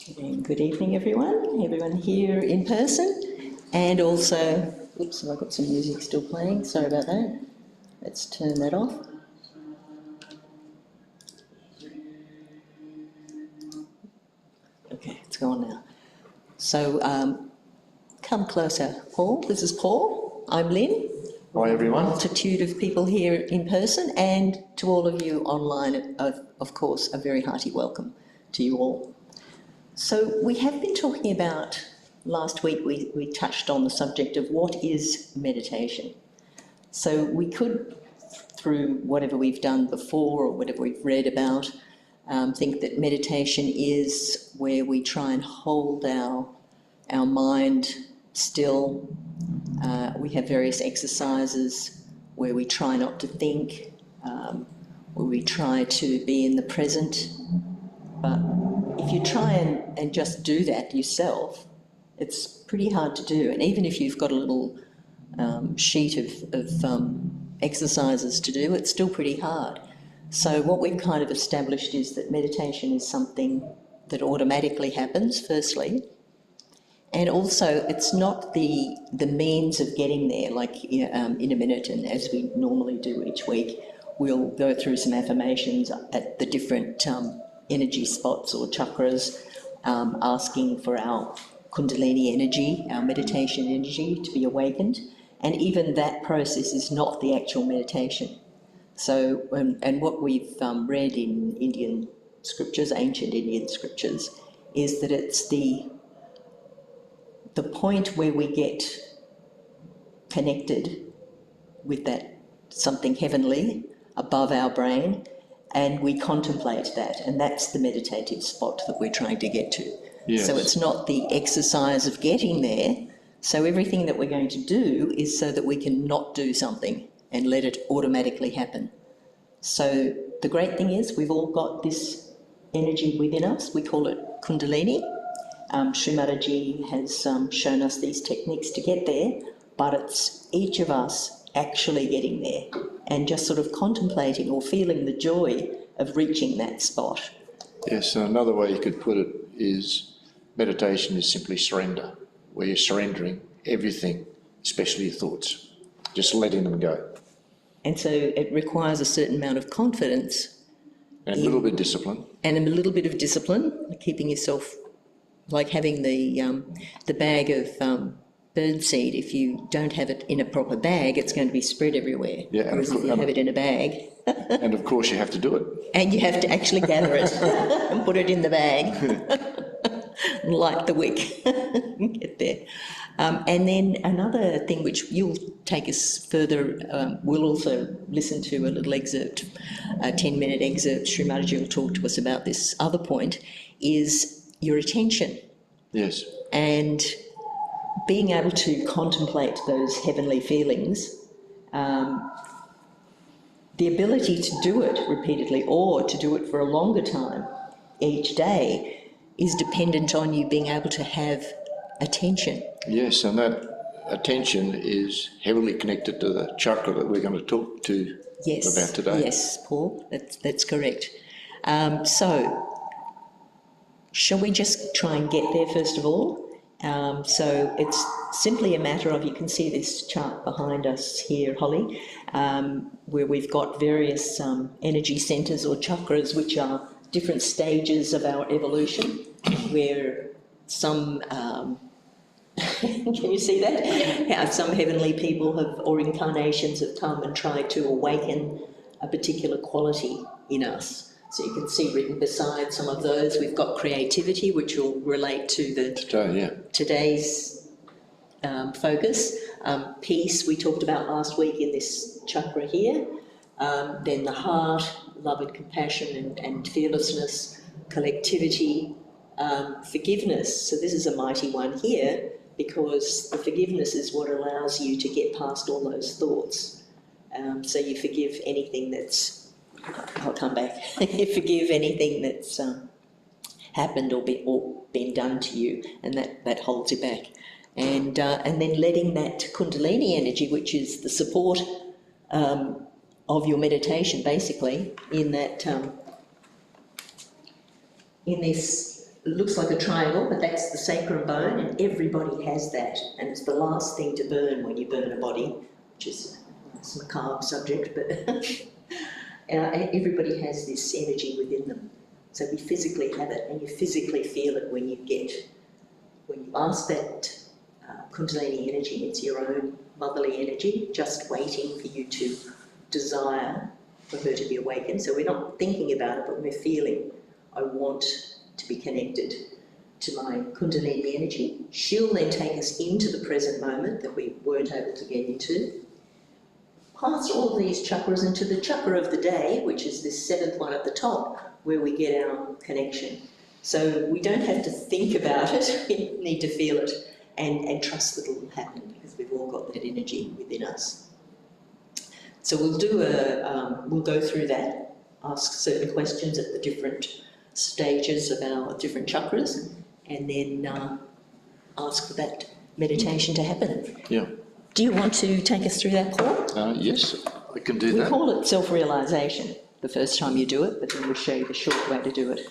And good evening, everyone here in person, and also, oops, I've got some music still playing, sorry about that. Let's turn that off. Okay, it's gone now. So come closer, Paul. This is Paul. I'm Lynn. Hi, everyone. Multitude of people here in person, and to all of you online, of course, a very hearty welcome to you all. So we have been talking about, last week we touched on the subject of what is meditation. So we could, through whatever we've done before or whatever we've read about, think that meditation is where we try and hold our mind still. We have various exercises where we try not to think, where we try to be in the present. But if you try and just do that yourself, it's pretty hard to do. And even if you've got a little sheet of exercises to do, it's still pretty hard. So what we've kind of established is that meditation is something that automatically happens, firstly. And also, it's not the means of getting there, like in a minute, and as we normally do each week, we'll go through some affirmations at the different energy spots or chakras, asking for our Kundalini energy, our meditation energy to be awakened. And even that process is not the actual meditation. So, and what we've read in Indian scriptures, ancient Indian scriptures, is that it's the point where we get connected with that something heavenly above our brain, and we contemplate that, and that's the meditative spot that we're trying to get to. Yes. So it's not the exercise of getting there. So everything that we're going to do is so that we can not do something and let it automatically happen. So the great thing is we've all got this energy within us. We call it Kundalini. Shri Mataji has shown us these techniques to get there, but it's each of us actually getting there and just sort of contemplating or feeling the joy of reaching that spot. Yes, and another way you could put it is meditation is simply surrender, where you're surrendering everything, especially your thoughts, just letting them go. And so it requires a certain amount of confidence. And a little bit of discipline. And a little bit of discipline, keeping yourself, like having the bag of birdseed. If you don't have it in a proper bag, it's going to be spread everywhere. Yeah, whereas if you have it in a bag. And of course you have to do it. And you have to actually gather it and put it in the bag and light the wick and get there. And then another thing which you'll take us further, we'll also listen to a little excerpt, a 10-minute excerpt. Shri Mataji will talk to us about this other point, is your attention. Yes. And being able to contemplate those heavenly feelings, the ability to do it repeatedly or to do it for a longer time each day is dependent on you being able to have attention. Yes, and that attention is heavily connected to the chakra that we're going to talk to about today. Yes, Paul, that's correct. So, shall we just try and get there first of all? So it's simply a matter of, you can see this chart behind us here, Holly, where we've got various energy centres or chakras, which are different stages of our evolution, where some, can you see that? How some heavenly people have, or incarnations have come and tried to awaken a particular quality in us. So you can see written beside some of those, we've got creativity, which will relate to the today's focus. Peace, we talked about last week in this chakra here. Then the heart, love and compassion and fearlessness, collectivity, forgiveness. So this is a mighty one here, because the forgiveness is what allows you to get past all those thoughts. So you forgive anything that's, I'll come back. You forgive anything that's happened or been done to you, and that holds you back. And then letting that Kundalini energy, which is the support of your meditation, basically, in that in this it looks like a triangle, but that's the sacrum bone, and everybody has that. And it's the last thing to burn when you burn a body, which is a macabre subject, but everybody has this energy within them. So we physically have it, and you physically feel it when you ask that Kundalini energy. It's your own motherly energy, just waiting for you to desire for her to be awakened. So we're not thinking about it, but we're feeling, I want to be connected to my Kundalini energy. She'll then take us into the present moment that we weren't able to get into, pass all of these chakras into the chakra of the day, which is this seventh one at the top, where we get our connection. So we don't have to think about it, we need to feel it and trust that it will happen, because we've all got that energy within us. So we'll go through that, ask certain questions at the different stages of our different chakras, and then ask for that meditation to happen. Yeah. Do you want to take us through that, Paul? Yes, I can do We that. call it self-realisation the first time you do it, but then we'll show you the short way to do it.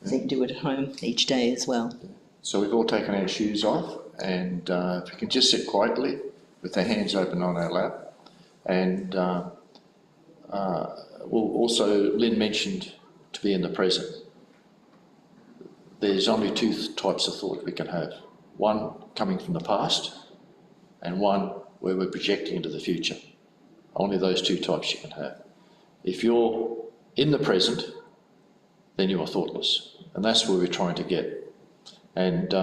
So you can do it at home each day as well. So we've all taken our shoes off, and if we can just sit quietly with our hands open on our lap. And we'll also, Lynn mentioned to be in the present. There's only two types of thought we can have. One coming from the past, and one where we're projecting into the future. Only those two types you can have. If you're in the present, then you are thoughtless. And that's where we're trying to get. And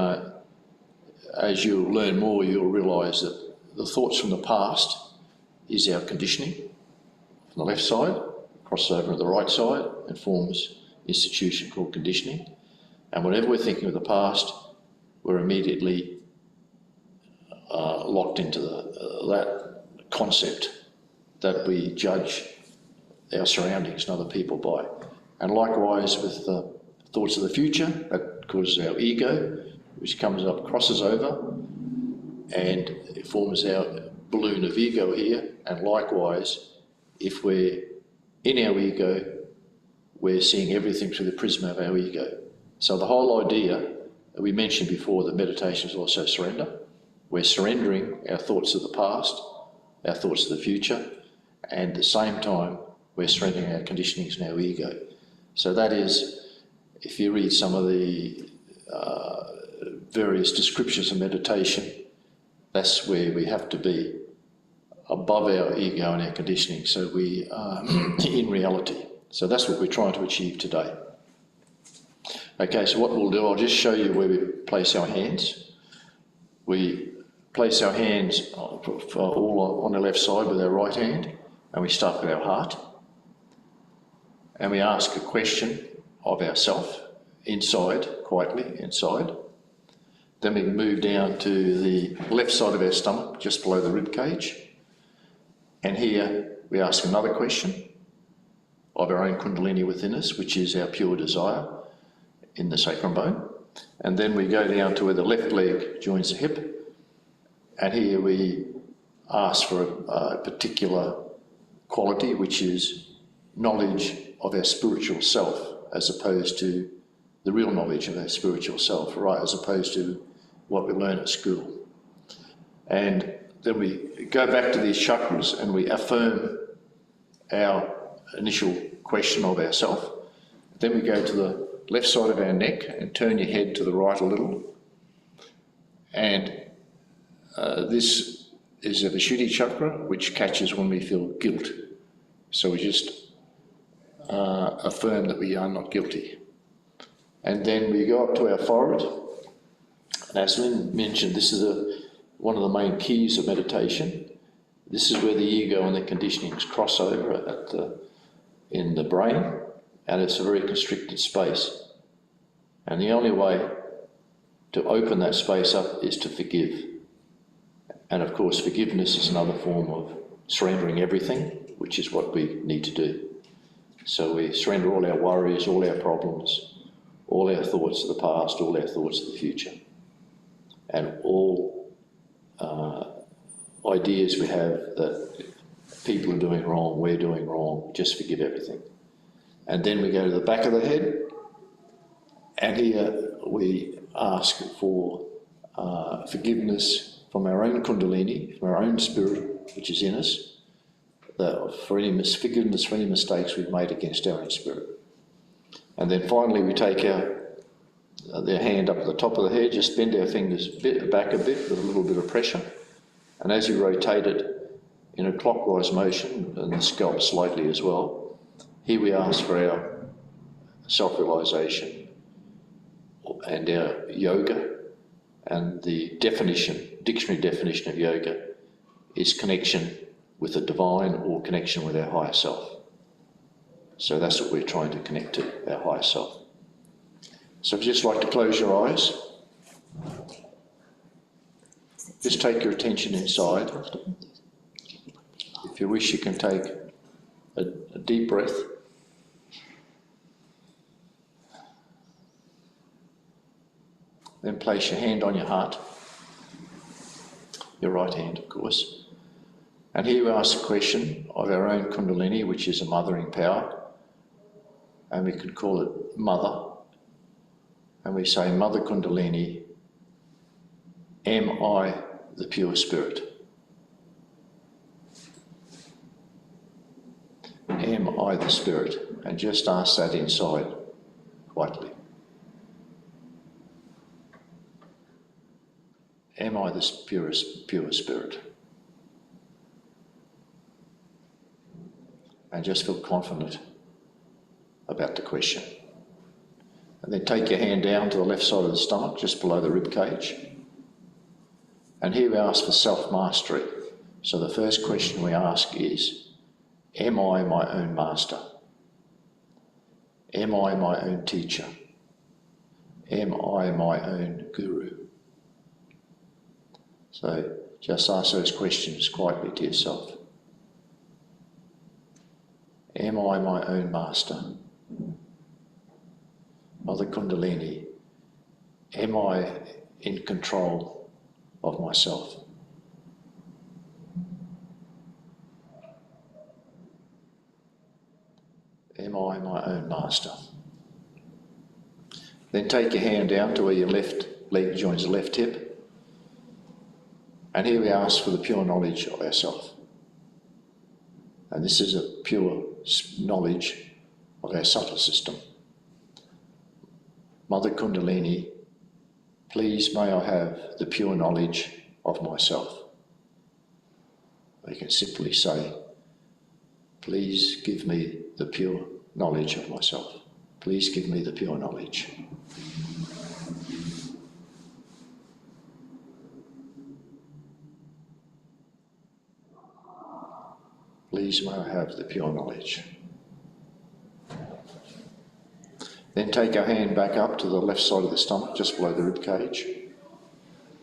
as you learn more, you'll realise that the thoughts from the past is our conditioning. From the left side, crosses over to the right side and forms an institution called conditioning. And whenever we're thinking of the past, we're immediately locked into that concept that we judge our surroundings and other people by. And likewise with the thoughts of the future, that causes our ego, which comes up, crosses over, and it forms our balloon of ego here. And likewise, if we're in our ego, we're seeing everything through the prism of our ego. So the whole idea that we mentioned before, that meditation is also surrender. We're surrendering our thoughts of the past, our thoughts of the future, and at the same time, we're surrendering our conditionings and our ego. So that is, if you read some of the various descriptions of meditation, that's where we have to be, above our ego and our conditioning, so we are in reality. So that's what we're trying to achieve today. Okay, so what we'll do, I'll just show you where we place our hands. We place our hands all on the left side with our right hand, and we start with our heart. And we ask a question of ourself, inside, quietly, inside. Then we move down to the left side of our stomach, just below the rib cage. And here we ask another question of our own Kundalini within us, which is our pure desire in the sacrum bone. And then we go down to where the left leg joins the hip. And here we ask for a particular quality, which is knowledge of our spiritual self, as opposed to the real knowledge of our spiritual self, right, as opposed to what we learn at school. And then we go back to these chakras and we affirm our initial question of ourself. Then we go to the left side of our neck and turn your head to the right a little. And this is the Vishuddhi chakra, which catches when we feel guilt. So we just affirm that we are not guilty. And then we go up to our forehead. And as Lynn mentioned, this is one of the main keys of meditation. This is where the ego and the conditionings cross over in the brain, and it's a very constricted space. And the only way to open that space up is to forgive. And of course, forgiveness is another form of surrendering everything, which is what we need to do. So we surrender all our worries, all our problems, all our thoughts of the past, all our thoughts of the future, and all ideas we have that people are doing wrong, we're doing wrong, just forgive everything. And then we go to the back of the head And here we ask for forgiveness from our own Kundalini, from our own spirit, which is in us, for any forgiveness for any mistakes we've made against our own spirit. And then finally we take their hand up at the top of the head, just bend our fingers back a bit with a little bit of pressure. And as you rotate it in a clockwise motion, and the scalp slightly as well, here we ask for our self-realisation and our yoga. And the dictionary definition of yoga is connection with the divine or connection with our higher self. So that's what we're trying to connect to, our higher self. So if you'd just like to close your eyes, just take your attention inside. If you wish, you can take a deep breath. Then place your hand on your heart, your right hand, of course. And here we ask a question of our own Kundalini, which is a mothering power. And we could call it Mother. And we say, Mother Kundalini, am I the pure spirit? Am I the spirit? And just ask that inside quietly. Am I the pure spirit? And just feel confident about the question. And then take your hand down to the left side of the stomach, just below the rib cage. And here we ask for self-mastery. So the first question we ask is, am I my own master? Am I my own teacher? Am I my own guru? So just ask those questions quietly to yourself. Am I my own master? Mother Kundalini, am I in control of myself? Am I my own master? Then take your hand down to where your left leg joins the left hip. And here we ask for the pure knowledge of ourself. And this is a pure knowledge of our subtle system. Mother Kundalini, please may I have the pure knowledge of myself. We can simply say, please give me the pure knowledge of myself. Please give me the pure knowledge. Please may I have the pure knowledge. Then take our hand back up to the left side of the stomach, just below the rib cage.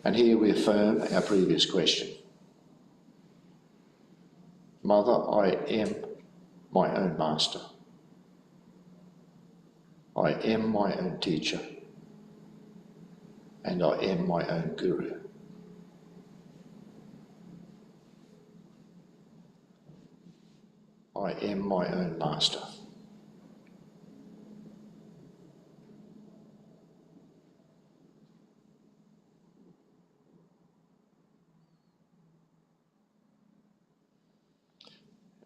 And here we affirm our previous question. Mother, I am my own master. I am my own teacher. And I am my own guru. I am my own master.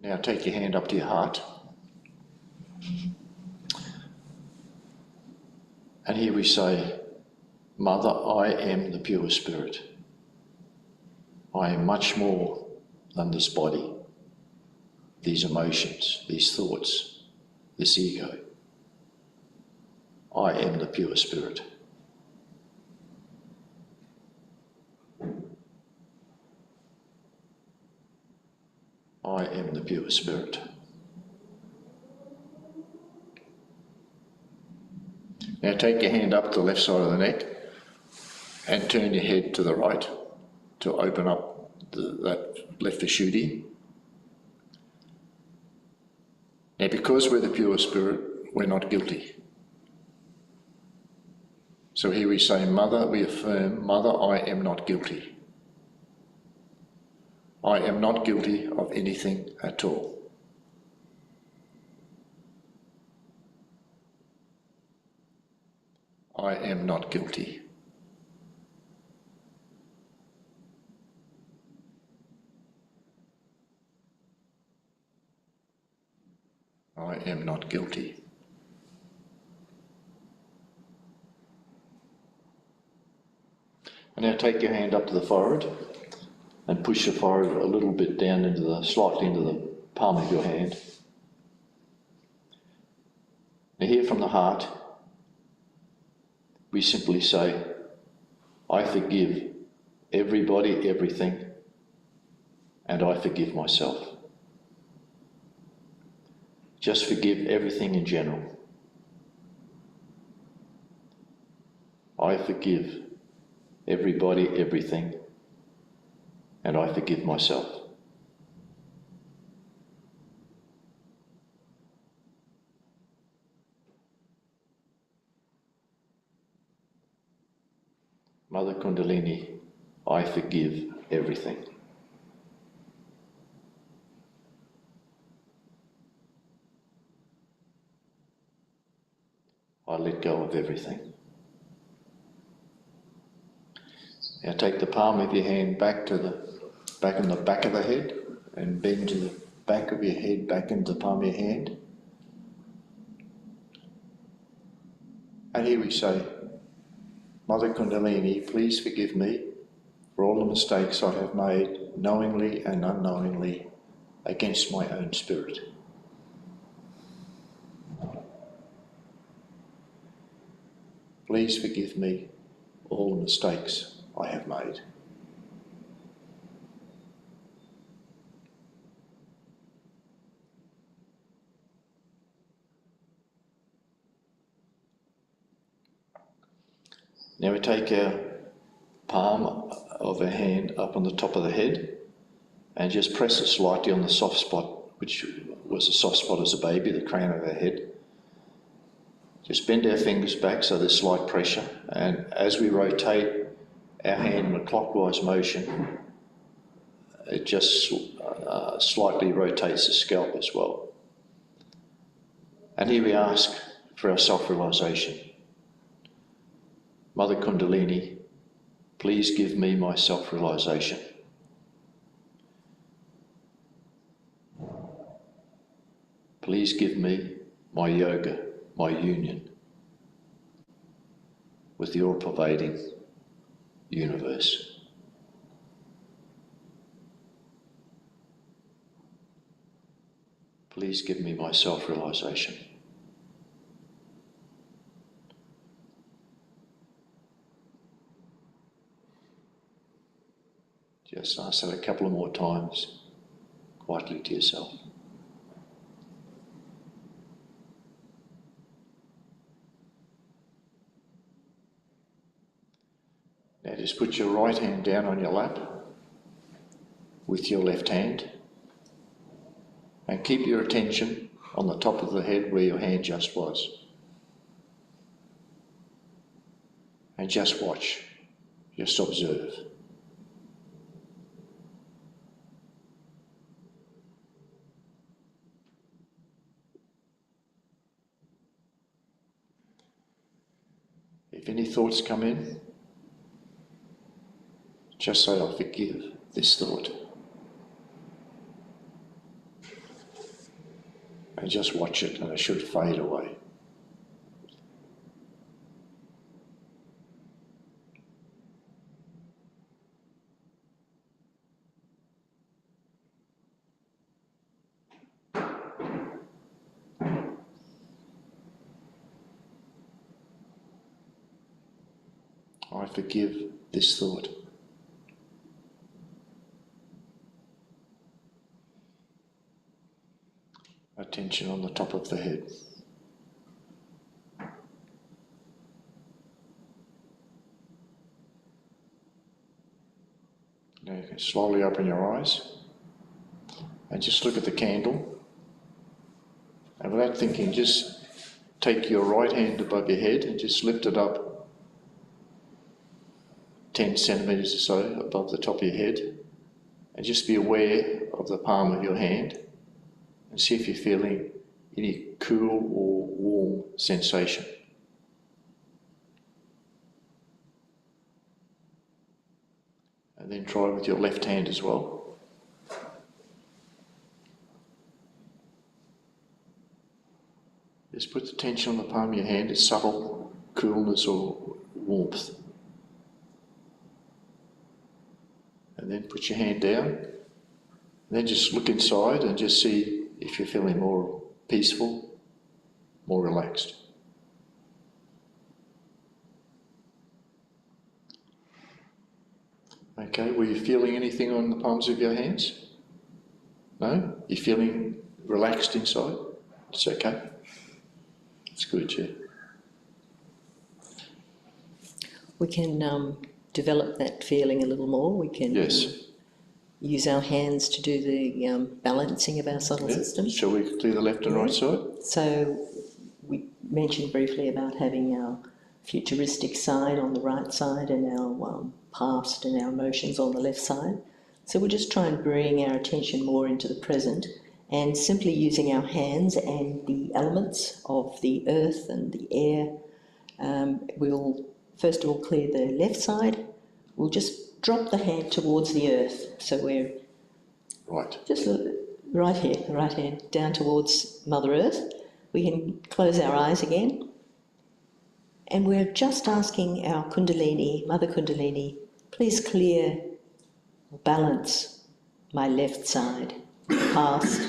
Now take your hand up to your heart. And here we say, Mother, I am the pure spirit. I am much more than this body, these emotions, these thoughts, this ego. I am the pure spirit. I am the pure spirit. Now take your hand up to the left side of the neck and turn your head to the right to open up that left fasciitis. Now because we're the pure spirit, we're not guilty. So here we say, Mother, we affirm, Mother, I am not guilty. I am not guilty of anything at all. I am not guilty. I am not guilty. And now take your hand up to the forehead and push the forehead a little bit down slightly into the palm of your hand. Now here from the heart, we simply say, I forgive everybody, everything, and I forgive myself. Just forgive everything in general. I forgive everybody, everything, and I forgive myself. Mother Kundalini, I forgive everything. I let go of everything. Now take the palm of your hand back on the back of the head and bend to the back of your head back into the palm of your hand. And here we say, Mother Kundalini, please forgive me for all the mistakes I have made, knowingly and unknowingly, against my own spirit. Please forgive me all the mistakes I have made. Now we take our palm of our hand up on the top of the head and just press it slightly on the soft spot, which was a soft spot as a baby, the crown of our head. Just bend our fingers back so there's slight pressure, and as we rotate our hand in a clockwise motion, it just slightly rotates the scalp as well. And here we ask for our self-realisation. Mother Kundalini, please give me my self-realisation. Please give me my yoga, my union with the all-pervading universe. Please give me my self-realisation. Just ask that a couple of more times, quietly to yourself. Now just put your right hand down on your lap with your left hand and keep your attention on the top of the head where your hand just was. And just watch, just observe. If any thoughts come in, just say, I forgive this thought. And just watch it, and it should fade away. I forgive this thought. Attention on the top of the head. Now you can slowly open your eyes and just look at the candle, and without thinking, just take your right hand above your head and just lift it up 10 centimetres or so above the top of your head, and just be aware of the palm of your hand and see if you're feeling any cool or warm sensation. And then try with your left hand as well. Just put the tension on the palm of your hand. It's subtle coolness or warmth. And then put your hand down. And then just look inside and just see if you're feeling more peaceful, more relaxed. Okay, were you feeling anything on the palms of your hands? No? You feeling relaxed inside? It's okay. It's good, yeah. We can develop that feeling a little more. We can use our hands to do the balancing of our subtle system. Shall we do the left and right side? So we mentioned briefly about having our futuristic side on the right side and our past and our emotions on the left side. So we'll just try and bring our attention more into the present, and simply using our hands and the elements of the earth and the air, we'll first of all clear the left side. We'll just drop the hand towards the earth. So we're just right here, the right hand down towards Mother Earth. We can close our eyes again. And we're just asking our Kundalini, Mother Kundalini, please clear or balance my left side, past,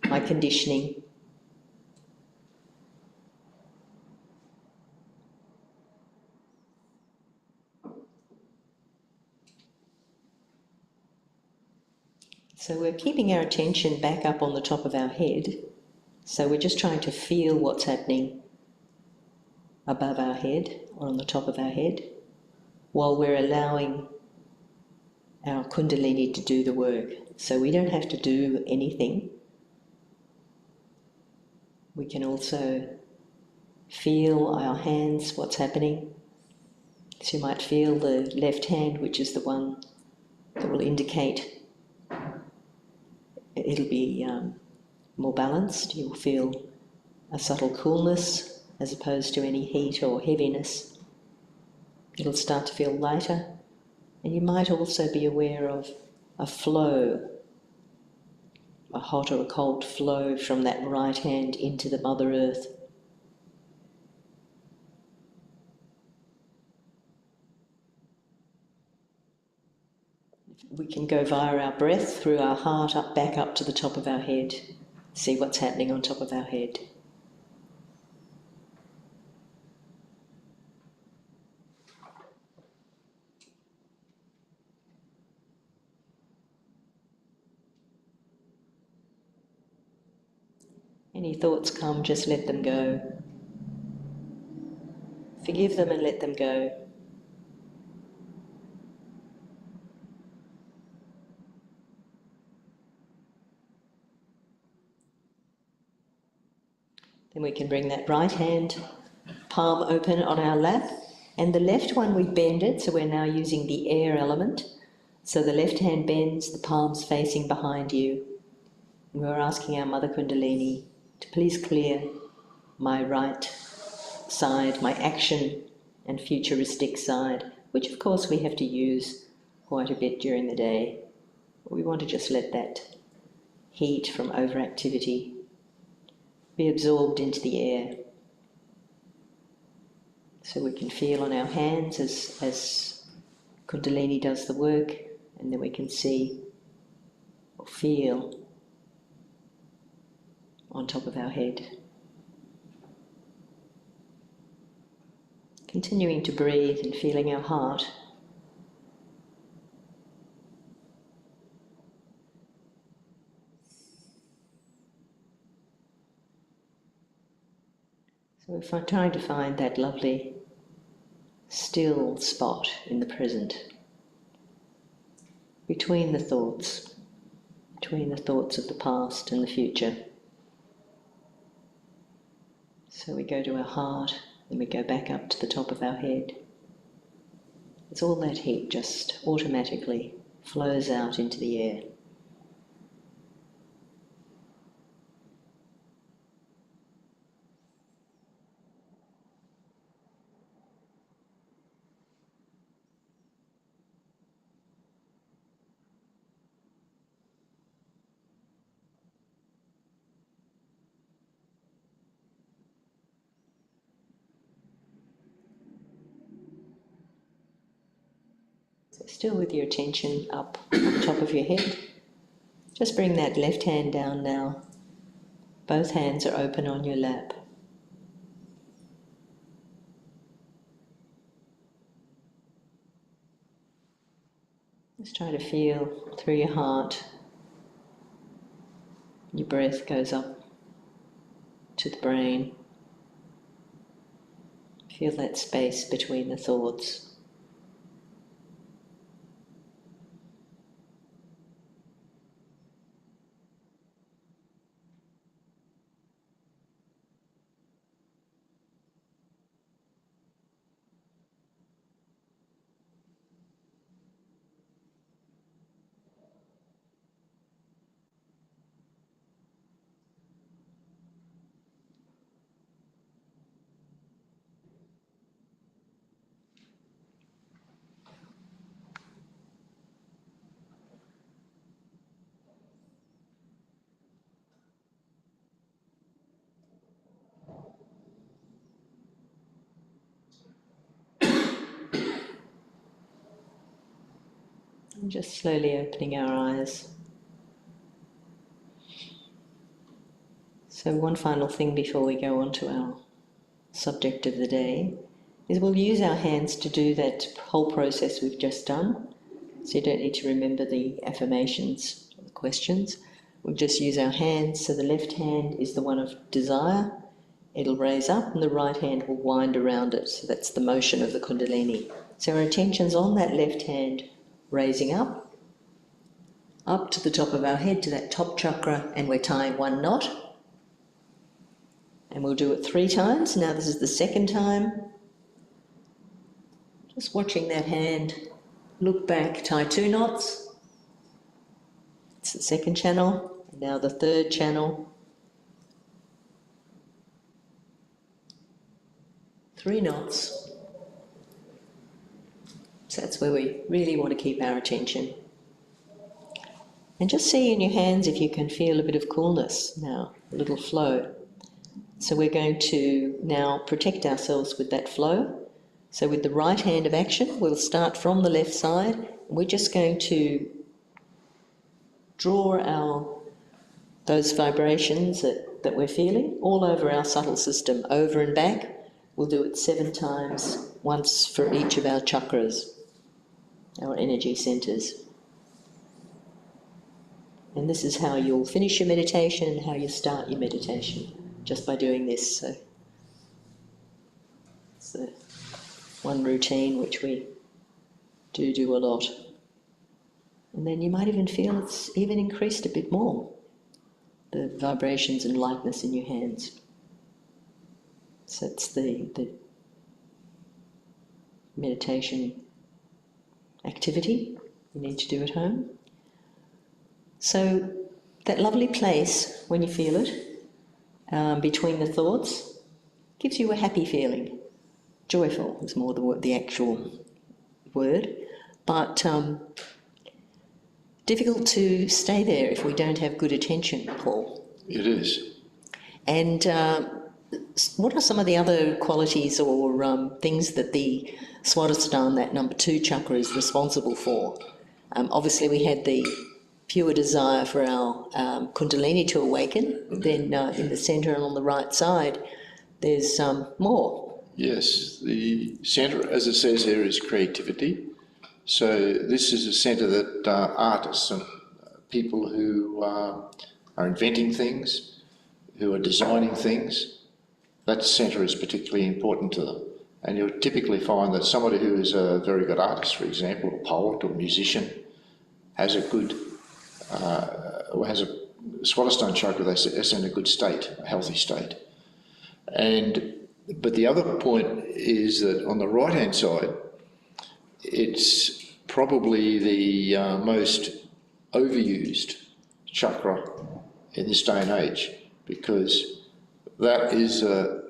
my conditioning. So we're keeping our attention back up on the top of our head. So we're just trying to feel what's happening above our head or on the top of our head, while we're allowing our Kundalini to do the work. So we don't have to do anything. We can also feel our hands, what's happening. So you might feel the left hand, which is the one that will indicate it'll be more balanced. You'll feel a subtle coolness as opposed to any heat or heaviness. It'll start to feel lighter, and you might also be aware of a flow, a hot or a cold flow from that right hand into the Mother Earth. We can go via our breath through our heart back up to the top of our head. See what's happening on top of our head. Any thoughts come, just let them go. Forgive them and let them go. Then we can bring that right hand, palm open on our lap, and the left one we bend it, so we're now using the air element. So the left hand bends, the palms facing behind you. And we're asking our Mother Kundalini to please clear my right side, my action and futuristic side, which of course we have to use quite a bit during the day. We want to just let that heat from overactivity be absorbed into the air. So we can feel on our hands as Kundalini does the work, and then we can see or feel on top of our head. Continuing to breathe and feeling our heart. So we're trying to find that lovely still spot in the present, between the thoughts of the past and the future. So we go to our heart, then we go back up to the top of our head. It's all that heat just automatically flows out into the air. still with your attention up on the top of your head. Just bring that left hand down now. Both hands are open on your lap. Just try to feel through your heart. Your breath goes up to the brain. Feel that space between the thoughts. And just slowly opening our eyes. So one final thing before we go on to our subject of the day is we'll use our hands to do that whole process we've just done. So you don't need to remember the affirmations or the questions. We'll just use our hands. So the left hand is the one of desire. It'll raise up and the right hand will wind around it. So that's the motion of the Kundalini. So our attention's on that left hand raising up to the top of our head, to that top chakra, and we're tying one knot. And we'll do it 3 times. Now this is the second time. Just watching that hand, look back, tie 2 knots. It's the second channel. And now the third channel. 3 knots. So that's where we really want to keep our attention. And just see in your hands if you can feel a bit of coolness now, a little flow. So we're going to now protect ourselves with that flow. So with the right hand of action, we'll start from the left side. And we're just going to draw those vibrations that we're feeling all over our subtle system, over and back. We'll do it 7 times, once for each of our chakras, our energy centres. And this is how you'll finish your meditation and how you start your meditation, just by doing this. So it's the one routine which we do a lot. And then you might even feel it's even increased a bit more, the vibrations and lightness in your hands. So it's the meditation activity you need to do at home. So that lovely place, when you feel it, between the thoughts, gives you a happy feeling. Joyful is more the actual word, but difficult to stay there if we don't have good attention, Paul. It is. And what are some of the other qualities or things that the Swadhisthana, that number 2 chakra, is responsible for? Obviously we had the pure desire for our Kundalini to awaken. Then in the centre and on the right side, there's more. Yes, the centre, as it says here, is creativity. So this is a centre that artists and people who are inventing things, who are designing things, that centre is particularly important to them. And you'll typically find that somebody who is a very good artist, for example, a poet or musician, has a good, has a Swadhisthana chakra that's in a good state, a healthy state. But the other point is that on the right-hand side, it's probably the most overused chakra in this day and age, because that is a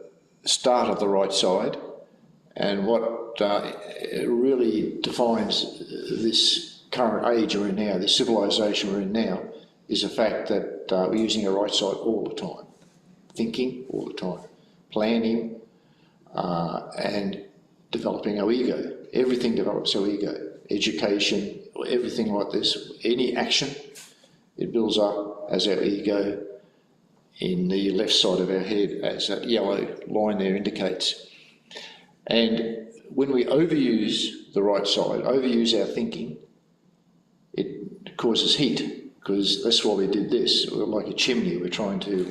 start of the right side, and what really defines this current age we're in now, this civilization we're in now, is the fact that we're using our right side all the time, thinking all the time, planning, and developing our ego. Everything develops our ego. education, everything like this, any action, it builds up as our ego in the left side of our head, as that yellow line there indicates. And when we overuse the right side, overuse our thinking, it causes heat, because that's why we did this. We're like a chimney, we're trying to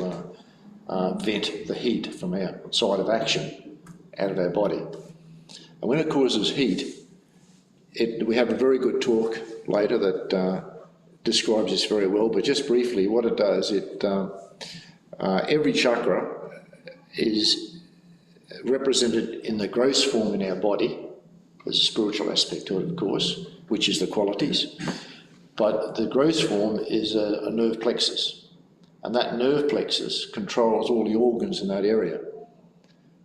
vent the heat from our side of action out of our body. And when it causes heat, we have a very good talk later that describes this very well, but just briefly, what it does, every chakra is represented in the gross form in our body. There's a spiritual aspect to it, of course, which is the qualities. But the gross form is a nerve plexus. And that nerve plexus controls all the organs in that area.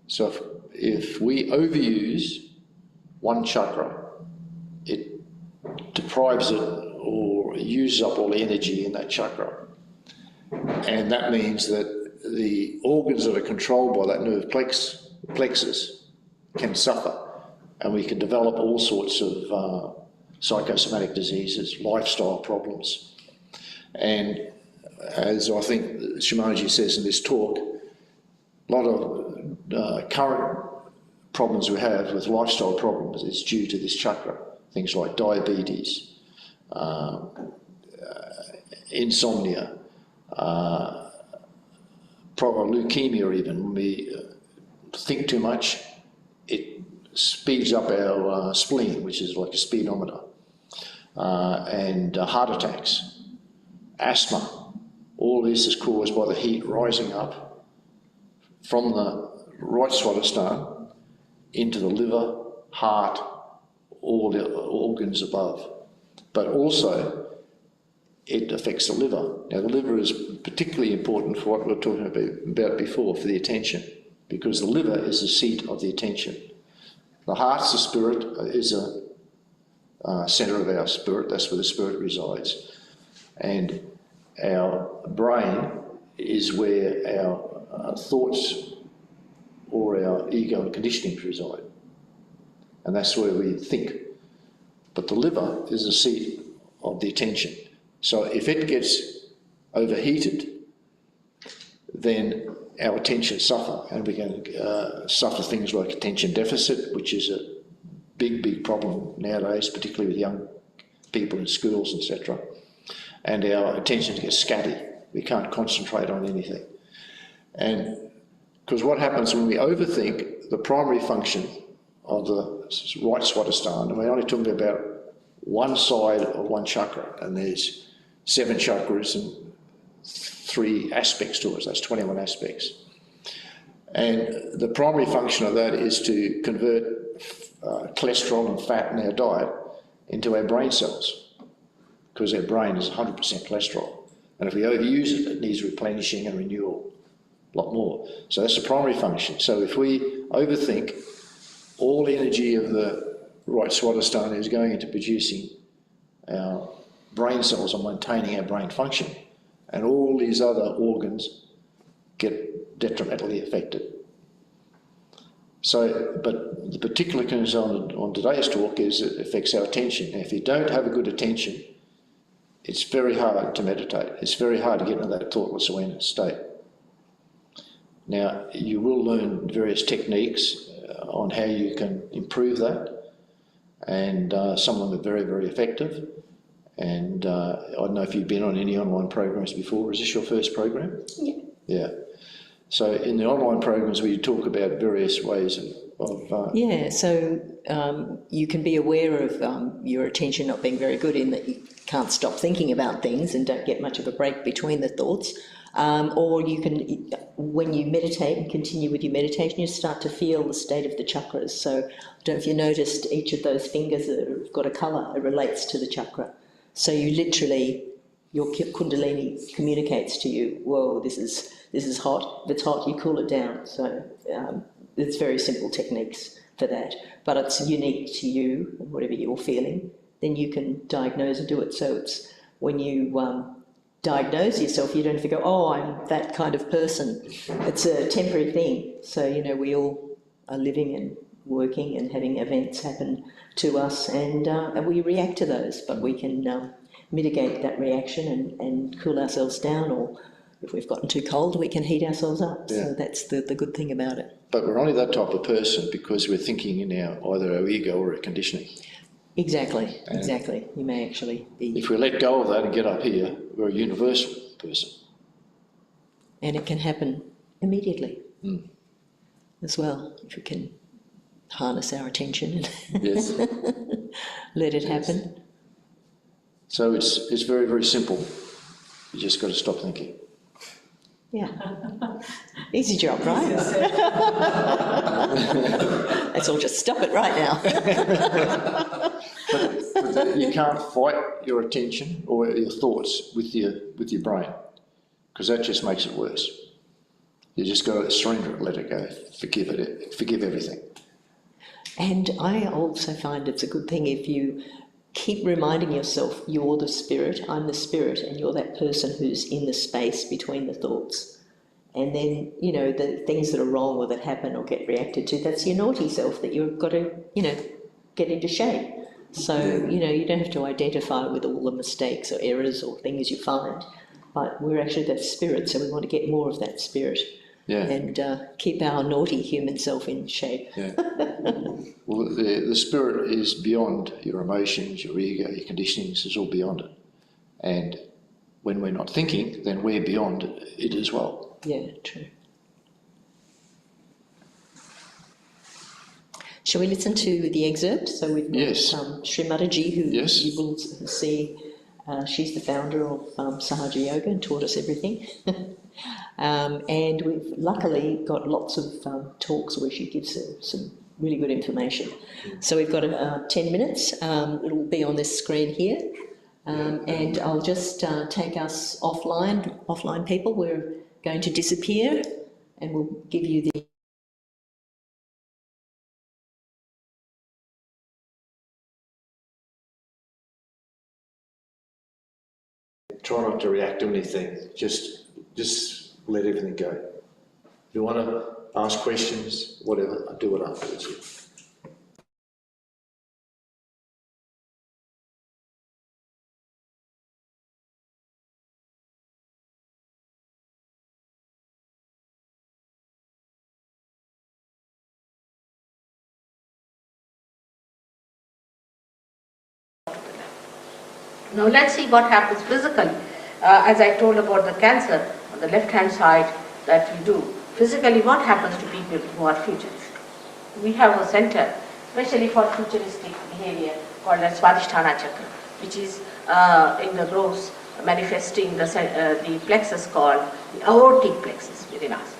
So if we overuse one chakra, it deprives it or uses up all the energy in that chakra. And that means that the organs that are controlled by that nerve plexus can suffer, and we can develop all sorts of psychosomatic diseases, lifestyle problems. And as I think Shri Mataji says in this talk, a lot of current problems we have with lifestyle problems is due to this chakra. Things like diabetes, insomnia, leukemia even. When we think too much, it speeds up our spleen, which is like a speedometer, and heart attacks, asthma. All this is caused by the heat rising up from the right swadhisthana into the liver, heart, all the organs above. But also, it affects the liver. Now, the liver is particularly important for what we were talking about before, for the attention, because the liver is the seat of the attention. The heart's the spirit, is a centre of our spirit. That's where the spirit resides. And our brain is where our thoughts or our ego and conditionings reside. And that's where we think. But the liver is the seat of the attention. So if it gets overheated, then our attention suffer, and we can suffer things like attention deficit, which is a big problem nowadays, particularly with young people in schools, etc. And our attention gets scatty. We can't concentrate on anything. And because what happens when we overthink, the primary function of the right swadhisthana, and we're only talking about one side of one chakra, and there's 7 chakras and 3 aspects to it, so that's 21 aspects. And the primary function of that is to convert cholesterol and fat in our diet into our brain cells, because our brain is 100% cholesterol. And if we overuse it, it needs replenishing and renewal a lot more. So that's the primary function. So if we overthink, all the energy of the right swadhisthana is going into producing our brain cells and maintaining our brain function. And all these other organs get detrimentally affected. So, but the particular concern on today's talk is it affects our attention. Now, if you don't have a good attention, it's very hard to meditate. It's very hard to get into that thoughtless awareness state. Now, you will learn various techniques on how you can improve that, and some of them are very, very effective. And I don't know if you've been on any online programs before. Is this your first program? Yeah. Yeah. So in the online programs, we talk about various ways of yeah, so you can be aware of your attention not being very good, in that you can't stop thinking about things and don't get much of a break between the thoughts. Or you can, when you meditate and continue with your meditation, you start to feel the state of the chakras. So I don't know if you noticed, each of those fingers that have got a colour, it relates to the chakra. So you literally, your kundalini communicates to you, whoa, this is hot. If it's hot, you cool it down. So it's very simple techniques for that. But it's unique to you, whatever you're feeling, then you can diagnose and do it. So it's when you diagnose yourself, you don't have to go, oh, I'm that kind of person. It's a temporary thing. So, you know, we all are living and working and having events happen to us, and we react to those, but we can mitigate that reaction and cool ourselves down, or if we've gotten too cold, we can heat ourselves up. Yeah. So that's the good thing about it. But we're only that type of person because we're thinking in either our ego or our conditioning. Exactly, and exactly. You may actually be... If we let go of that and get up here, we're a universal person. And it can happen immediately as well, if we can harness our attention and yes. let it happen. So it's very, very simple. You just got to stop thinking. Yeah. Easy job, right? Let's all just stop it right now. but you can't fight your attention or your thoughts with your brain, because that just makes it worse. You just got to surrender it, let it go, forgive everything. And I also find it's a good thing if you keep reminding yourself, you're the spirit, I'm the spirit, and you're that person who's in the space between the thoughts. And then, you know, the things that are wrong or that happen or get reacted to, that's your naughty self that you've got to, you know, get into shape. So, you know, you don't have to identify with all the mistakes or errors or things you find, but we're actually that spirit, so we want to get more of that spirit. Yeah. And keep our naughty human self in shape. Yeah. Well, the spirit is beyond your emotions, your ego, your conditionings, is all beyond it. And when we're not thinking, then we're beyond it as well. Yeah, true. Shall we listen to the excerpt? So we've got Shri Mataji, who you will see, she's the founder of Sahaja Yoga and taught us everything. And we've luckily got lots of talks where she gives some really good information. So we've got 10 minutes. It'll be on this screen here. And I'll just take us offline people. We're going to disappear and we'll give you the... Try not to react to anything, just let everything go. If you want to ask questions, whatever, I'll do it afterwards. Now let's see what happens physically. As I told about the cancer on the left hand side that we do, physically what happens to people who are futuristic? We have a center, especially for futuristic behavior, called as Swadhisthana Chakra, which is in the gross manifesting the plexus called the aortic plexus within us.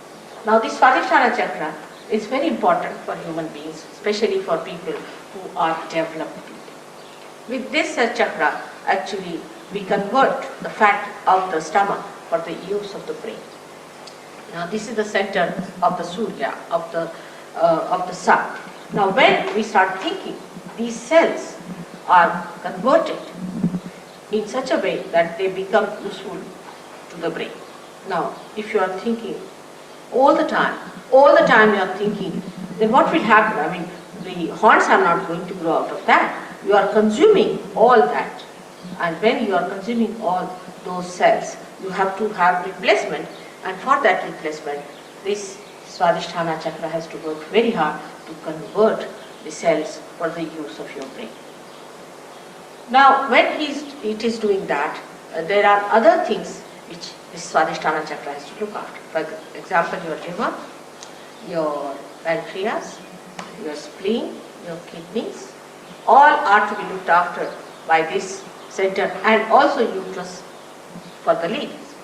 Now this Swadhisthana Chakra is very important for human beings, especially for people who are developed people. With this chakra, actually, we convert the fat of the stomach for the use of the brain. Now, this is the center of the Surya, of the sun. Now, when we start thinking, these cells are converted in such a way that they become useful to the brain. Now, if you are thinking all the time you are thinking, then what will happen? I mean, the horns are not going to grow out of that. You are consuming all that, and when you are consuming all those cells, you have to have replacement, and for that replacement, this Swadhisthana Chakra has to work very hard to convert the cells for the use of your brain. Now, when it is doing that, there are other things which this Swadhisthana Chakra has to look after. For example, your liver, your pancreas, your spleen, your kidneys, all are to be looked after by this center, and also uterus for the ladies.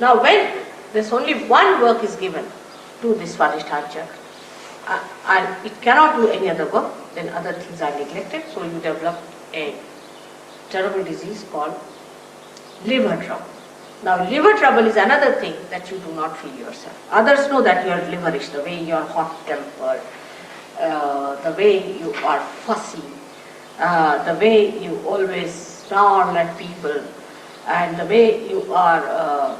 Now when there's only one work is given to this Swadhisthana Chakra, and it cannot do any other work, then other things are neglected, so you develop a terrible disease called liver trouble. Now liver trouble is another thing that you do not feel yourself. Others know that you are liverish, the way you are hot-tempered, the way you are fussy, the way you always snarl at people, and the way you are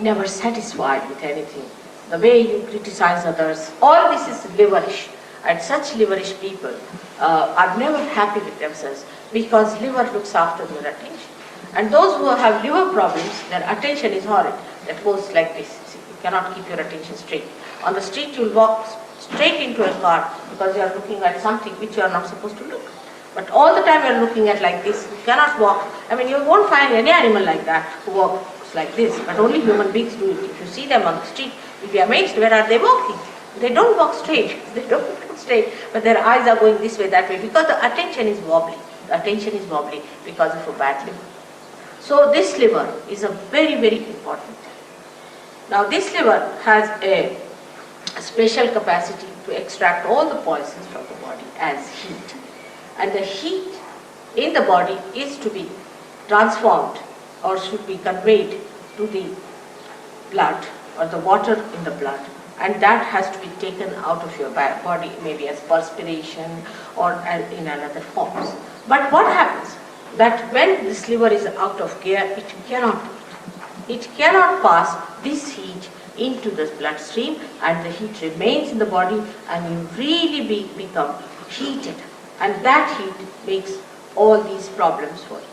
never satisfied with anything. the way you criticize others, all this is liverish. And such liverish people are never happy with themselves because liver looks after their attention. And those who have liver problems, their attention is horrid. That goes like this. See, you cannot keep your attention straight. On the street you will walk straight into a car because you are looking at something which you are not supposed to look. But all the time you are looking at like this, you cannot walk. I mean, you won't find any animal like that who walks like this, but only human beings do it. If you see them on the street, you'll be amazed, where are they walking? They don't walk straight, they don't walk straight, but their eyes are going this way, that way, because the attention is wobbly. The attention is wobbly because of a bad liver. So this liver is a very, very important thing. Now this liver has a special capacity to extract all the poisons from the body as heat. And the heat in the body is to be transformed or should be conveyed to the blood or the water in the blood, and that has to be taken out of your body, maybe as perspiration or in another forms. But what happens? That when this liver is out of gear, it cannot do it. It cannot pass this heat into the bloodstream, and the heat remains in the body, and you really become heated. And that heat makes all these problems for you.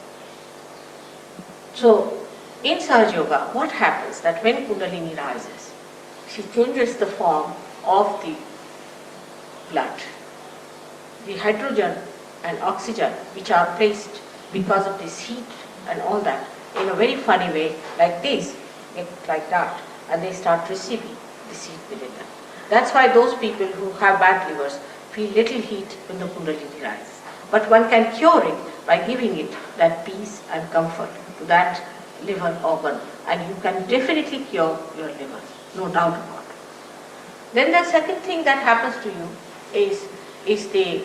So, in Sahaja Yoga, what happens that when Kundalini rises, she changes the form of the blood. The hydrogen and oxygen which are placed because of this heat and all that, in a very funny way, like this, like that, and they start receiving this heat within them. That's why those people who have bad livers feel little heat when the Kundalini rises. But one can cure it by giving it that peace and comfort to that liver organ, and you can definitely cure your liver, no doubt about it. Then the second thing that happens to you is the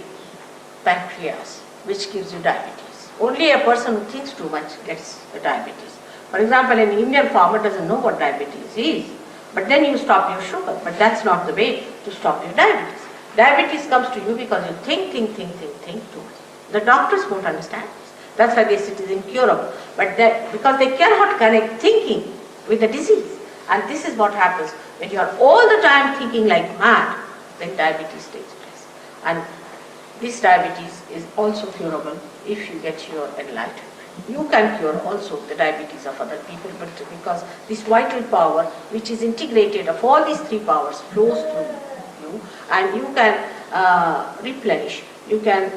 pancreas, which gives you diabetes. Only a person who thinks too much gets the diabetes. For example, an Indian farmer doesn't know what diabetes is, but then you stop your sugar. But that's not the way to stop your diabetes. Diabetes comes to you because you think too much. The doctors won't understand this. That's why they say it is incurable. But because they cannot connect thinking with the disease. And this is what happens when you are all the time thinking like mad, then diabetes takes place. And this diabetes is also curable if you get your enlightenment. You can cure also the diabetes of other people, but because this vital power, which is integrated of all these three powers, flows through you, and you can replenish, you can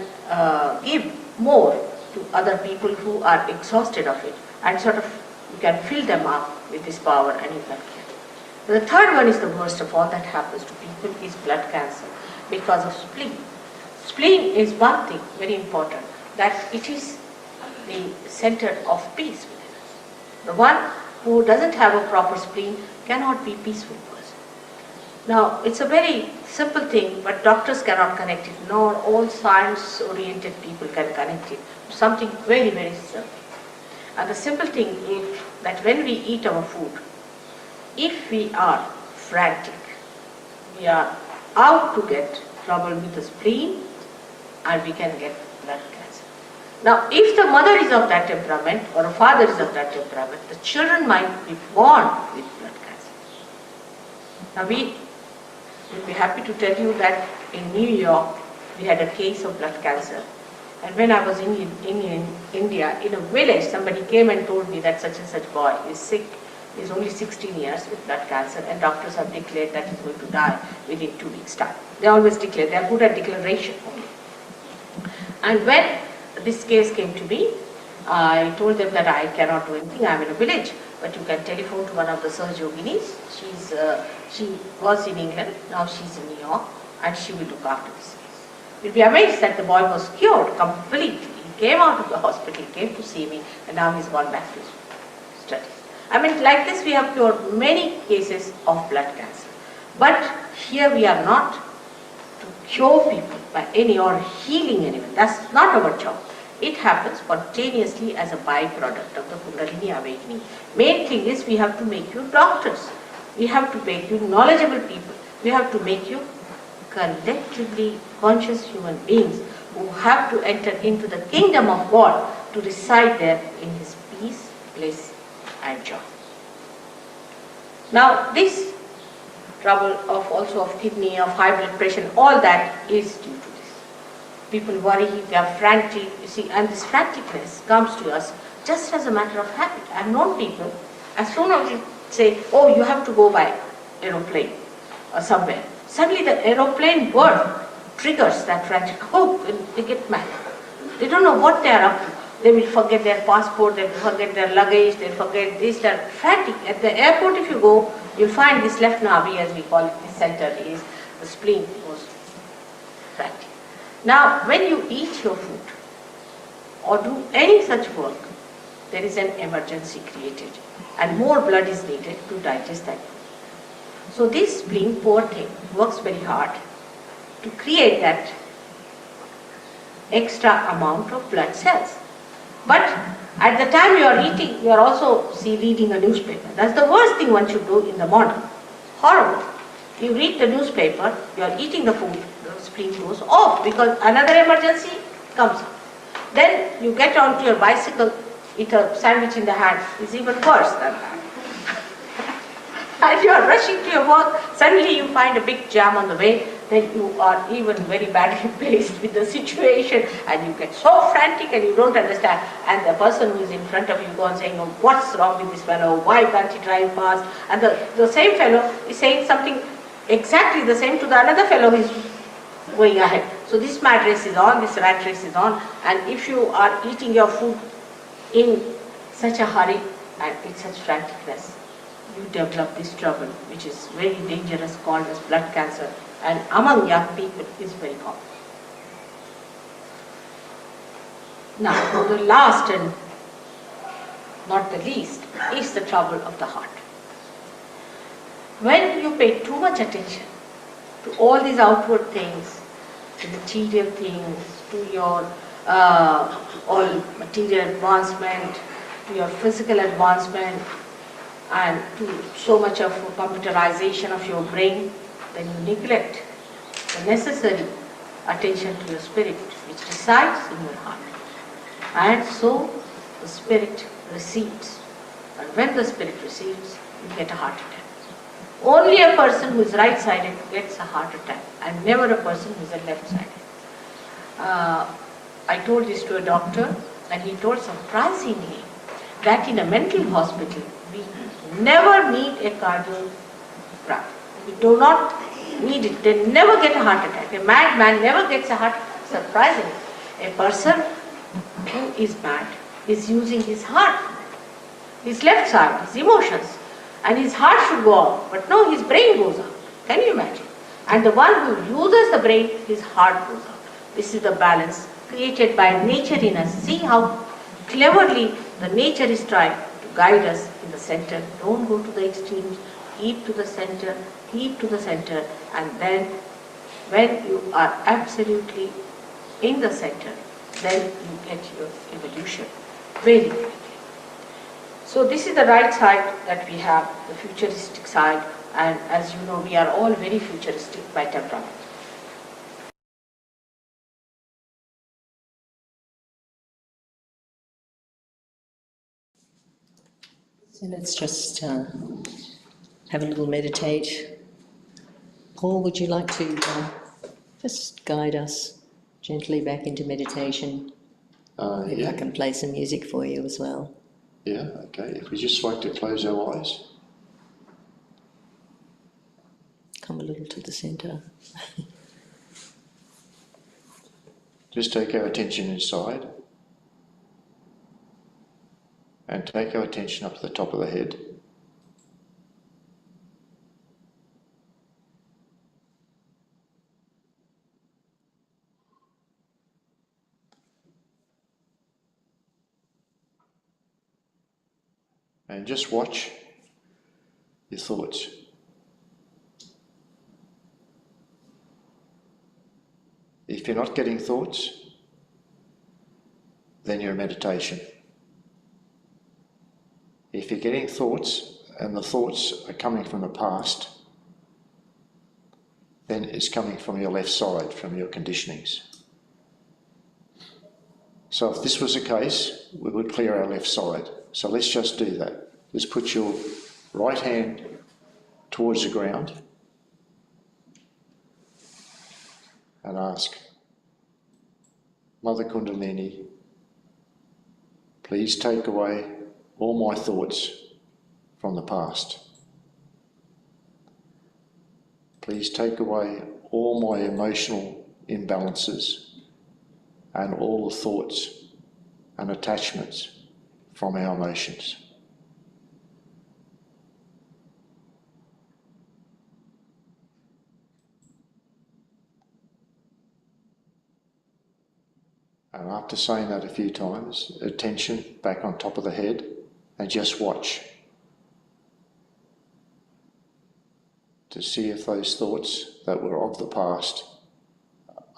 give more to other people who are exhausted of it, and sort of you can fill them up with this power, and you can cure. The third one is the worst of all that happens to people is blood cancer because of spleen. Spleen is one thing very important, that it is the center of peace within us. The one who doesn't have a proper spleen cannot be a peaceful person. Now, it's a very simple thing, but doctors cannot connect it, nor all science-oriented people can connect it to something very, very simple. And the simple thing is that when we eat our food, if we are frantic, we are out to get trouble with the spleen, and we can get blood cancer. Now, if the mother is of that temperament or a father is of that temperament, the children might be born with blood cancer. Now, we will be happy to tell you that in New York, we had a case of blood cancer. And when I was in India, in a village, somebody came and told me that such and such boy is sick. He is only 16 years with blood cancer, and doctors have declared that he is going to die within 2 weeks' time. They always declare, they are good at declaration only. And when this case came to me, I told them that I cannot do anything, I am in a village, but you can telephone to one of the Sahaja Yoginis. She was in England, now she is in New York, and she will look after this case. You'll be amazed that the boy was cured completely. He came out of the hospital, he came to see me, and now he's gone back to his studies. I mean, like this we have cured many cases of blood cancer. But here we are not to cure people by any or healing anyone. That's not our job. It happens spontaneously as a byproduct of the Kundalini awakening. Main thing is we have to make you doctors. We have to make you knowledgeable people. We have to make you collectively conscious human beings who have to enter into the kingdom of God to reside there in His peace, bliss and joy. Now this trouble of also of kidney, of high blood pressure, all that is due to this. People worry, they are frantic, you see, and this franticness comes to us just as a matter of habit. I have known people, as soon as you say, oh, you have to go by aeroplane or somewhere, suddenly the aeroplane word triggers that frantic, oh, they get mad. They don't know what they are up to. They will forget their passport, they will forget their luggage, they will forget this, that. Frantic. At the airport, if you go, you'll find this left navi, as we call it, this center is the spleen goes frantic. Now, when you eat your food or do any such work, there is an emergency created and more blood is needed to digest that food. So this spleen, poor thing, works very hard to create that extra amount of blood cells. But at the time you are eating, you are also reading a newspaper. That's the worst thing one should do in the morning. Horrible. You read the newspaper, you are eating the food, the spleen goes off because another emergency comes up. Then you get onto your bicycle, eat a sandwich in the hand, is even worse than that. And you are rushing to your work, suddenly you find a big jam on the way, then you are even very badly placed with the situation and you get so frantic and you don't understand. And the person who is in front of you goes on saying, oh, what's wrong with this fellow, why can't he drive fast? And the same fellow is saying something exactly the same to the another fellow who is going ahead. So this mad race is on, this rat race is on, and if you are eating your food in such a hurry and in such franticness, you develop this trouble which is very dangerous called as blood cancer, and among young people is very common. Now, the last and not the least is the trouble of the heart. When you pay too much attention to all these outward things, to material things, to your all material advancement, to your physical advancement, and to so much of computerization of your brain, then you neglect the necessary attention to your spirit which resides in your heart. And so the spirit recedes. And when the spirit recedes, you get a heart attack. Only a person who is right-sided gets a heart attack, and never a person who is a left-sided. I told this to a doctor, and he told surprisingly that in a mental hospital, we never need a cardiogram. We do not need it. They never get a heart attack. A mad man never gets a heart attack. Surprisingly, a person who is mad is using his heart, his left side, his emotions, and his heart should go out. But no, his brain goes out. Can you imagine? And the one who uses the brain, his heart goes out. This is the balance created by nature in us. See how cleverly the nature is trying to guide us in the center. Don't go to the extremes. Keep to the center. Keep to the center. And then when you are absolutely in the center, then you get your evolution very quickly. So this is the right side that we have, the futuristic side, and as you know, we are all very futuristic by temperament. So let's just have a little meditate. Paul, would you like to just guide us gently back into meditation? Maybe Yeah. I can play some music for you as well. Yeah, okay. If we just like to close our eyes. Come a little to the centre. Just take our attention inside and take our attention up to the top of the head. And just watch your thoughts. If you're not getting thoughts, then you're in meditation. If you're getting thoughts and the thoughts are coming from the past, then it's coming from your left side, from your conditionings. So if this was the case, we would clear our left side. So let's just do that. Just put your right hand towards the ground and ask, Mother Kundalini, please take away all my thoughts from the past. Please take away all my emotional imbalances and all the thoughts and attachments from our emotions. And after saying that a few times, attention back on top of the head and just watch to see if those thoughts that were of the past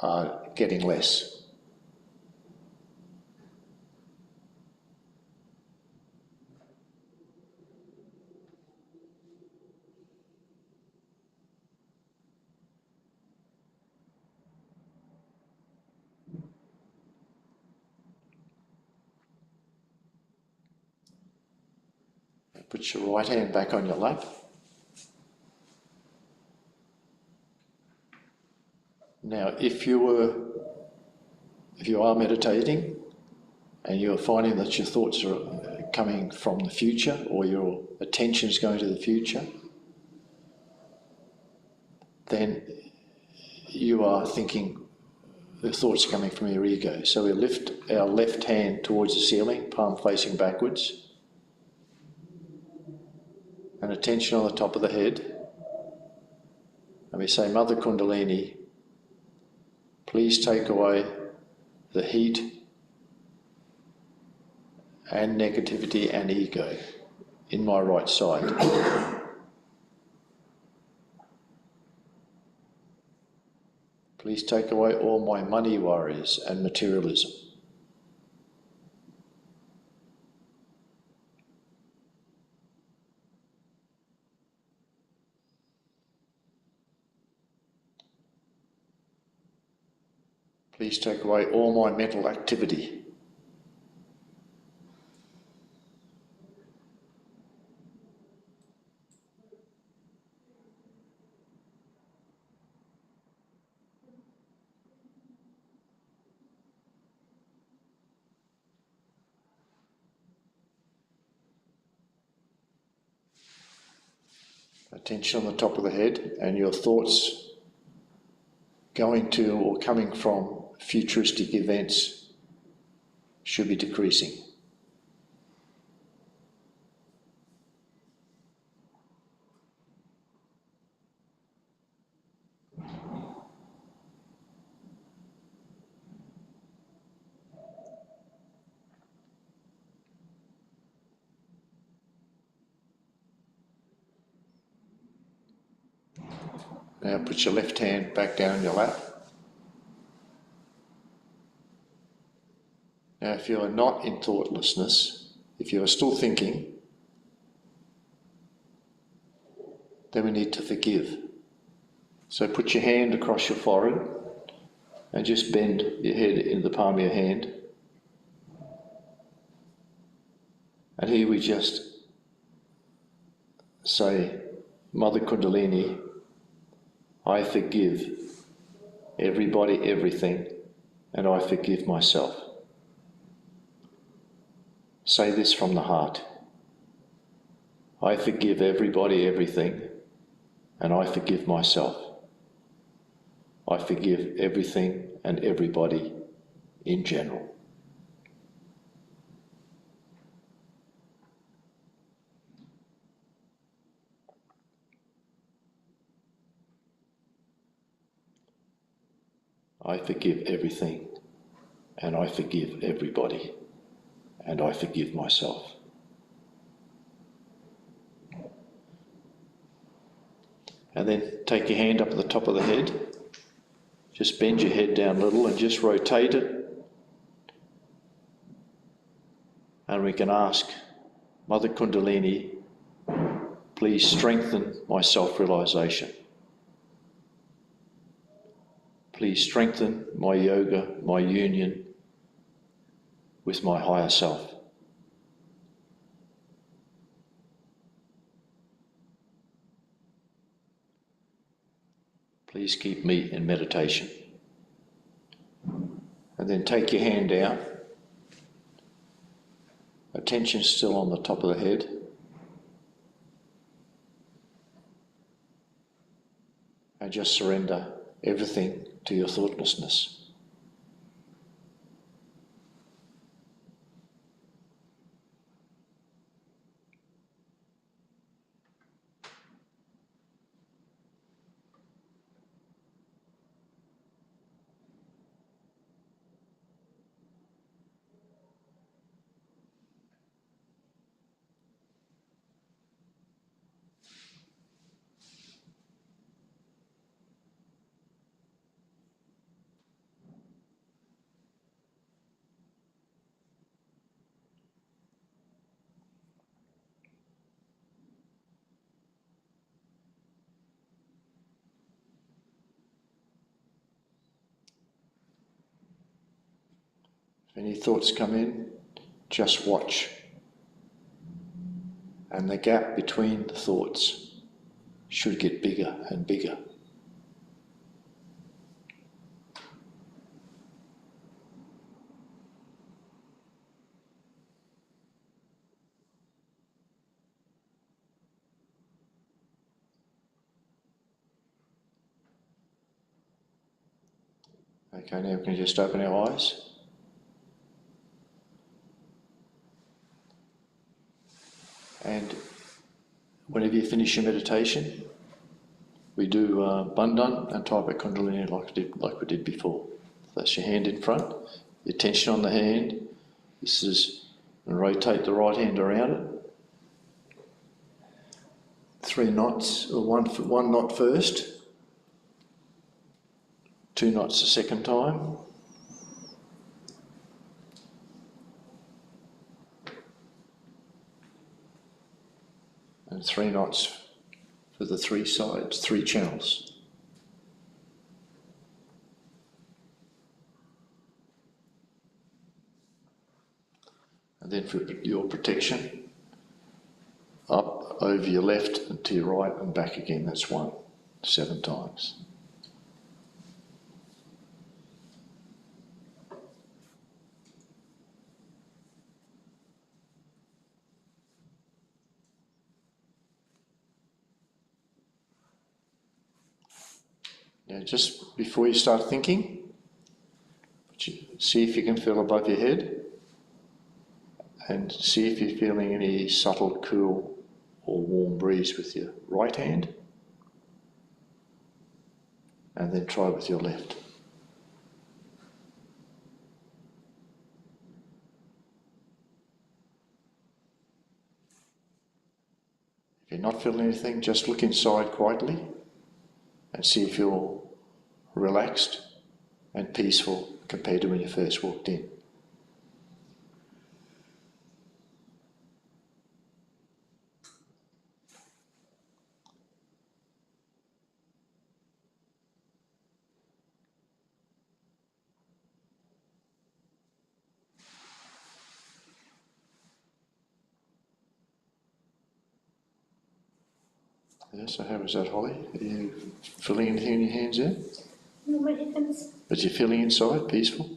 are getting less. Put your right hand back on your lap. Now, if you are meditating and you're finding that your thoughts are coming from the future or your attention is going to the future, then you are thinking the thoughts are coming from your ego. So we lift our left hand towards the ceiling, palm facing backwards, and attention on the top of the head. And we say, Mother Kundalini, please take away the heat and negativity and ego in my right side. Please take away all my money worries and materialism. Please take away all my mental activity. Attention on the top of the head and your thoughts going to or coming from futuristic events should be decreasing. Now put your left hand back down your lap. Now if you are not in thoughtlessness, if you are still thinking, then we need to forgive. So put your hand across your forehead and just bend your head into the palm of your hand. And here we just say, Mother Kundalini, I forgive everybody, everything, and I forgive myself. Say this from the heart. I forgive everybody, everything, and I forgive myself. I forgive everything and everybody in general. I forgive everything, and I forgive everybody, and I forgive myself. And then take your hand up at the top of the head, just bend your head down a little and just rotate it. And we can ask, Mother Kundalini, please strengthen my self-realization. Please strengthen my yoga, my union with my higher self. Please keep me in meditation. And then take your hand down. Attention's still on the top of the head. And just surrender everything to your thoughtlessness. If any thoughts come in, just watch. And the gap between the thoughts should get bigger and bigger. Okay, now we can just open our eyes. And whenever you finish your meditation, we do Bandhan and Type Kundalini like we did before. That's your hand in front, the attention on the hand. This is, and rotate the right hand around it. 3 knots, or one knot first. 2 knots the second time. And 3 knots for the 3 sides, 3 channels. And then for your protection, up over your left and to your right and back again, that's 1, 7 times. Now just before you start thinking, see if you can feel above your head and see if you're feeling any subtle, cool or warm breeze with your right hand, and then try with your left. If you're not feeling anything, just look inside quietly and see if you're relaxed and peaceful compared to when you first walked in. Yeah, so how was that, Holly? Are you feeling anything in your hands there? No, my hands. But you're feeling inside, peaceful?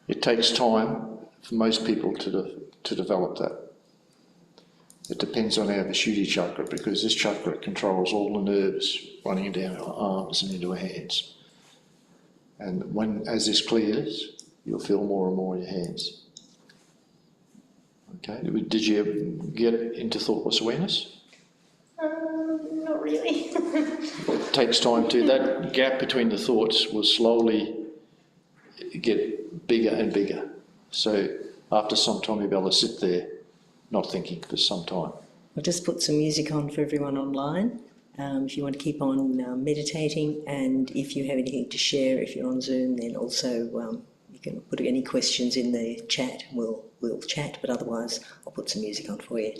It takes time for most people to develop that. It depends on our Vishuddhi chakra, because this chakra controls all the nerves running down our arms and into our hands. And as this clears, you'll feel more and more in your hands. Okay, did you get into thoughtless awareness? Not really. It takes time to. That gap between the thoughts will slowly get bigger and bigger. So after some time, you'll be able to sit there not thinking for some time. I'll just put some music on for everyone online. If you want to keep on meditating, and if you have anything to share, if you're on Zoom, then also you can put any questions in the chat. We'll chat, but otherwise I'll put some music on for you.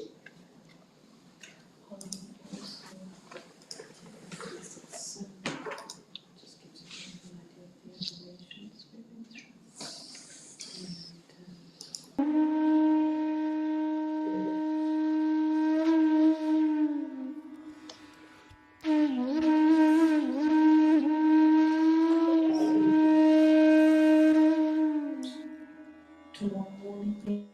tomorrow morning.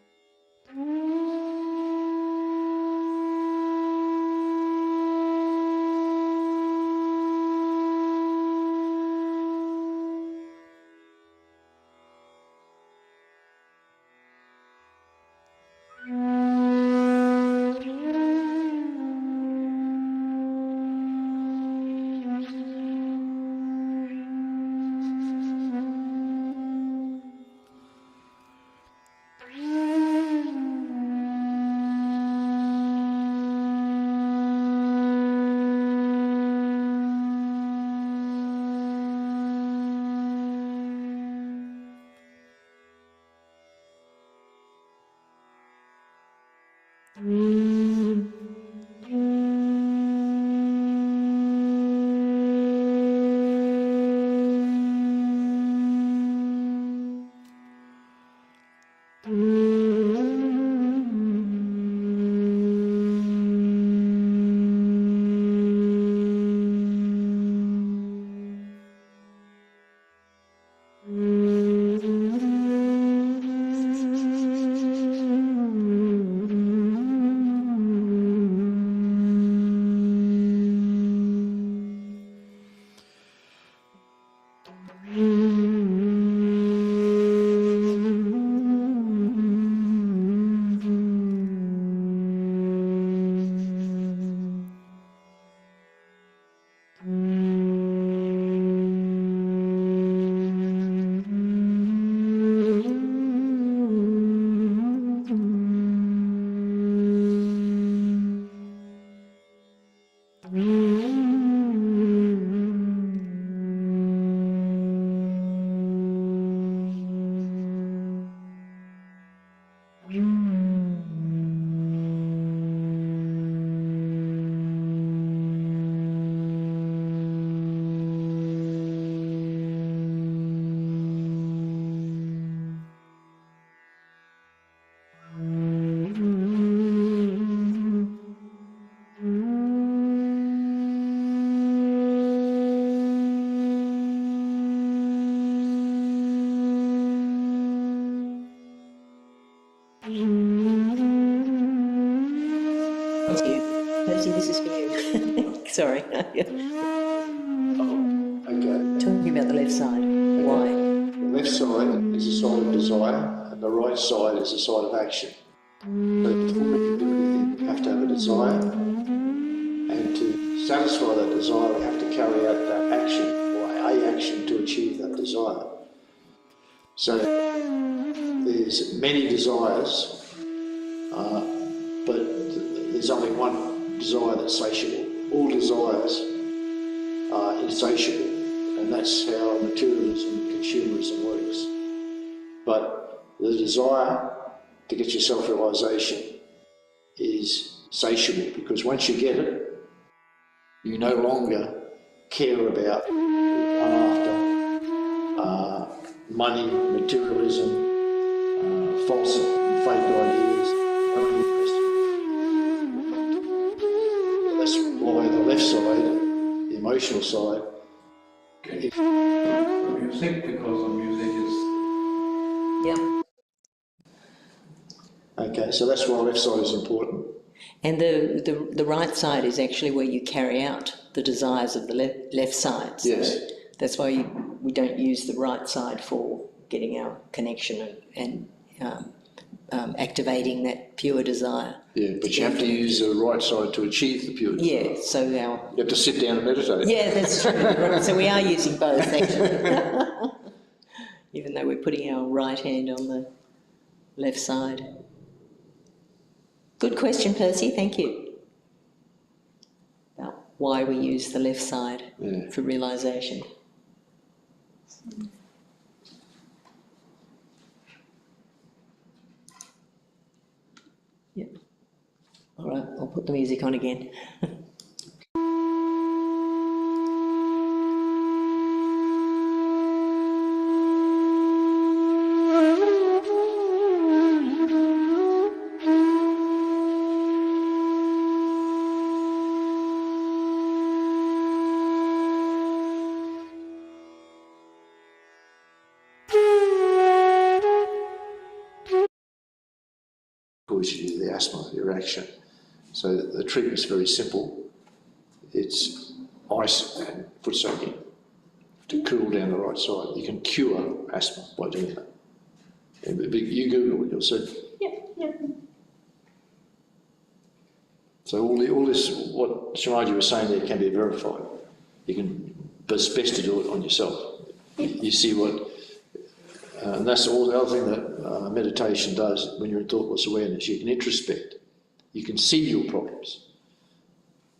It's you. Percy, this is for you. Sorry. Okay. Talking about the left side. Why? The left side is a side of desire, and the right side is a side of action. So before you do anything, you have to have a desire, and to satisfy that desire, you have to carry out that action, or a action to achieve that desire. So there's many desires, but there's only one desire that's satiable. All desires are insatiable, and that's how materialism and consumerism works. But the desire to get your self-realisation is satiable, because once you get it, you no longer care about after money, materialism, false and fake ideas. That's why the left side, the emotional side, music, because the music is Yeah. okay, so that's why left side is important. And the right side is actually where you carry out the desires of the left side. So Yes. that's why we don't use the right side for getting our connection and activating that pure desire. Yeah, but you have to use the right side to achieve the pure desire. Yeah, so our... You have to sit down and meditate. Yeah, that's true. So we are using both, actually. Even though we're putting our right hand on the left side. Good question, Percy, thank you. About why we use the left side for realisation. Yep. All right, I'll put the music on again. cause you the asthma reaction. So the treatment's very simple. It's ice and foot soaking to cool down the right side. You can cure asthma by doing that. You Google it, you'll see. Yeah, yeah. So all this, what Shamaji was saying there, can be verified. You can, but it's best to do it on yourself. You see what, and that's all the other thing that meditation does when you're in thoughtless awareness. You can introspect. You can see your problems.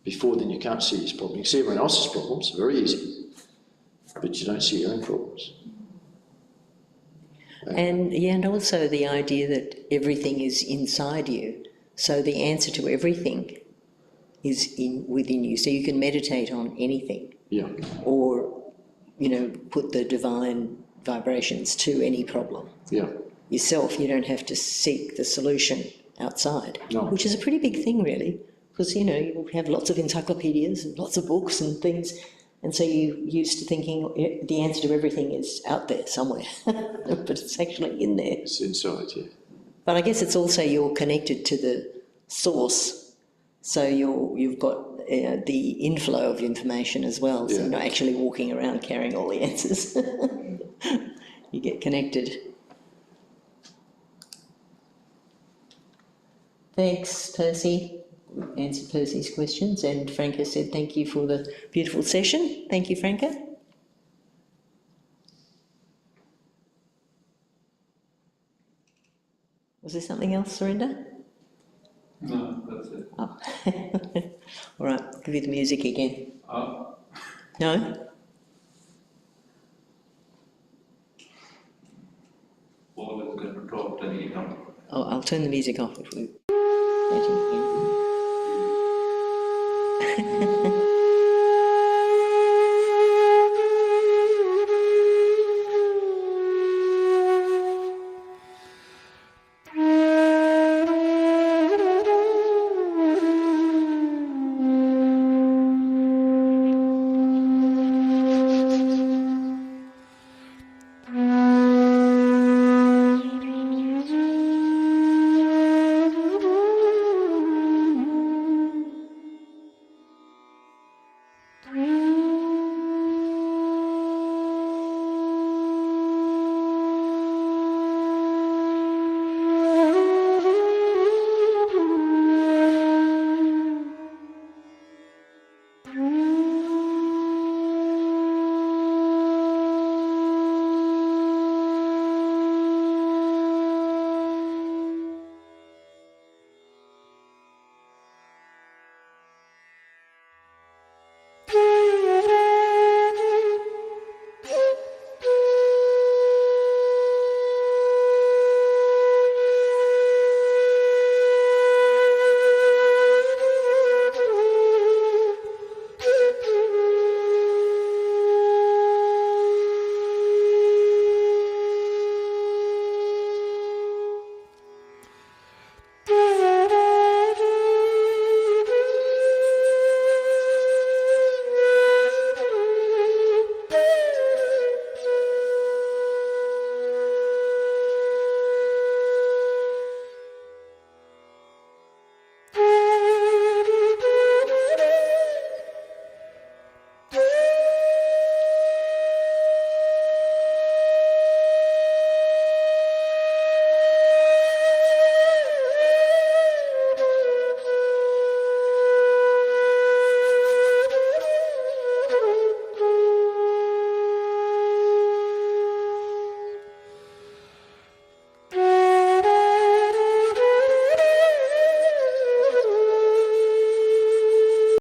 Before then, you can't see his problem. You can see everyone else's problems, very easy, but you don't see your own problems. And yeah, and also the idea that everything is inside you. So the answer to everything is within you. So you can meditate on anything. Yeah. Or, you know, put the divine vibrations to any problem. Yeah. Yourself, you don't have to seek the solution outside, No. which is a pretty big thing, really, because, you know, you have lots of encyclopedias and lots of books and things, and so you're used to thinking the answer to everything is out there somewhere, but it's actually in there. It's inside, yeah. But I guess it's also you're connected to the source, so you've got the inflow of information as well, so Yeah. you're not actually walking around carrying all the answers. You get connected. Thanks, Percy. Answered Percy's questions, and Franca said thank you for the beautiful session. Thank you, Franca. Was there something else, Surinder? No, that's it. Oh. All right, give you the music again. No? Paul is going to talk, then he comes. Oh, I'll turn the music off if we...